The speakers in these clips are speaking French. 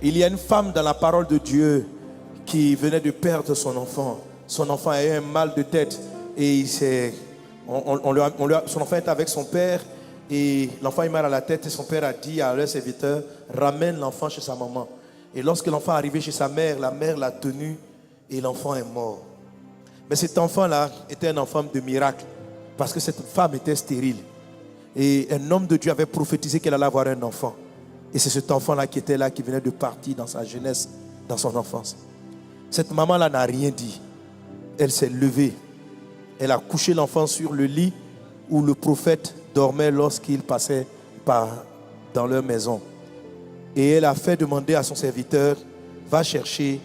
Il y a une femme dans la parole de Dieu qui venait de perdre son enfant. Son enfant a eu un mal de tête et son enfant était avec son père et l'enfant est mal à la tête et son père a dit à leur serviteur, ramène l'enfant chez sa maman. Et lorsque l'enfant est arrivé chez sa mère, la mère l'a tenu et l'enfant est mort. Mais cet enfant-là était un enfant de miracle parce que cette femme était stérile. Et un homme de Dieu avait prophétisé qu'elle allait avoir un enfant. Et c'est cet enfant-là qui était là, qui venait de partir dans sa jeunesse, dans son enfance. Cette maman-là n'a rien dit. Elle s'est levée. Elle a couché l'enfant sur le lit où le prophète dormait lorsqu'il passait dans leur maison. Et elle a fait demander à son serviteur, va chercher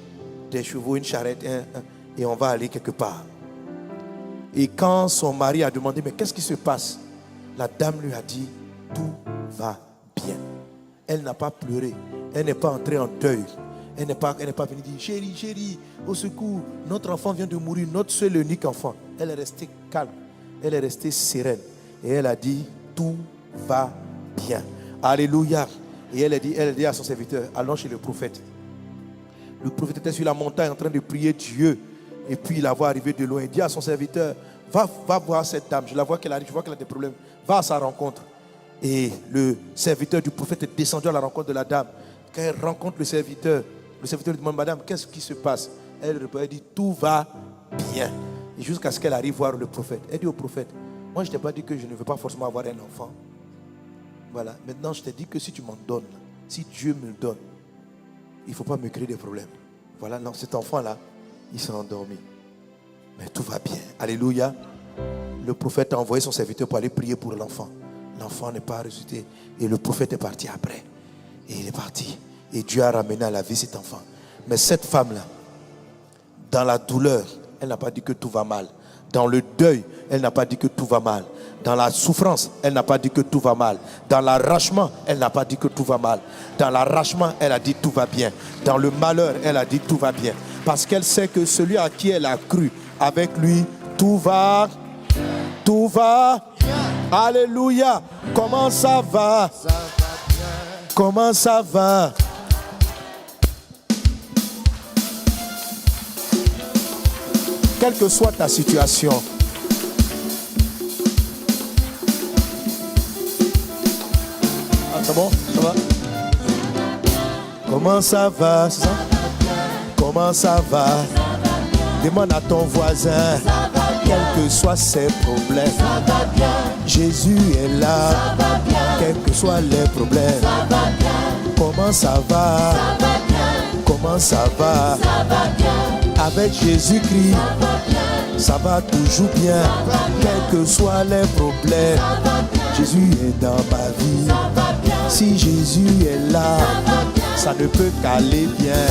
des chevaux, une charrette, et on va aller quelque part. Et quand son mari a demandé, mais qu'est-ce qui se passe? La dame lui a dit, tout va bien. Elle n'a pas pleuré. Elle n'est pas entrée en deuil. Elle n'est pas venue dire, chérie, chérie, au secours, notre enfant vient de mourir, notre seul et unique enfant. Elle est restée calme. Elle est restée sereine. Et elle a dit, tout va bien. Alléluia. Et elle a dit à son serviteur, allons chez le prophète. Le prophète était sur la montagne en train de prier Dieu. Et puis il la voit arriver de loin. Il dit à son serviteur, va voir cette dame. Je la vois qu'elle arrive, je vois qu'elle a des problèmes. Va à sa rencontre. Et le serviteur du prophète est descendu à la rencontre de la dame. Quand elle rencontre le serviteur lui demande, madame, qu'est-ce qui se passe? Elle répond, elle dit, tout va bien. Et jusqu'à ce qu'elle arrive voir le prophète. Elle dit au prophète, moi je ne t'ai pas dit que je ne veux pas forcément avoir un enfant. Voilà, maintenant je t'ai dit que si tu m'en donnes, si Dieu me le donne, il ne faut pas me créer des problèmes. Voilà, non, cet enfant-là, il s'est endormi. Mais tout va bien. Alléluia. Le prophète a envoyé son serviteur pour aller prier pour l'enfant. L'enfant n'est pas ressuscité. Et le prophète est parti après. Et il est parti. Et Dieu a ramené à la vie cet enfant. Mais cette femme-là, dans la douleur, elle n'a pas dit que tout va mal. Dans le deuil, elle n'a pas dit que tout va mal. Dans la souffrance, elle n'a pas dit que tout va mal. Dans l'arrachement, elle n'a pas dit que tout va mal. Dans l'arrachement, elle a dit tout va bien. Dans le malheur, elle a dit tout va bien. Parce qu'elle sait que celui à qui elle a cru, avec lui, tout va. Alléluia. Comment ça va? Comment ça va? Quelle que soit ta situation, c'est bon? Ça va? Comment ça va? C'est ça? Comment ça va? Demande à ton voisin, quels que soient ses problèmes, Jésus est là, quels que soient les problèmes. Comment ça va? Comment ça va? Avec Jésus-Christ, ça va toujours bien, quels que soient les problèmes. Jésus est dans ma vie. Si Jésus est là, ça ne peut qu'aller bien.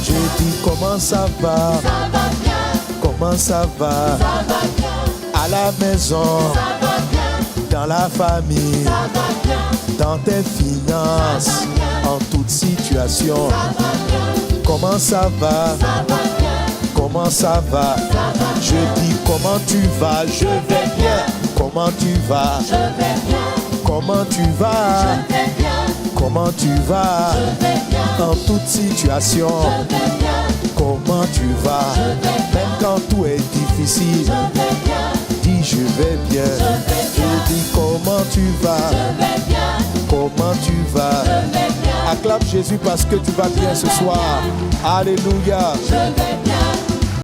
Je dis comment ça va? Comment ça va? À la maison, dans la famille, dans tes finances, en toute situation. Comment ça va? Comment ça va? Je dis comment tu vas? Je vais bien. Comment tu vas? Je vais bien. Comment tu vas? Je vais bien. Comment tu vas? Je vais bien. En toute situation. Je vais bien. Comment tu vas? Je vais bien. Même quand tout est difficile. Je vais bien. Dis je vais bien. Je vais bien. Je dis comment tu vas? Je vais bien. Comment tu vas? Je vais bien. Acclame Jésus parce que tu vas bien ce soir. Alléluia. Je vais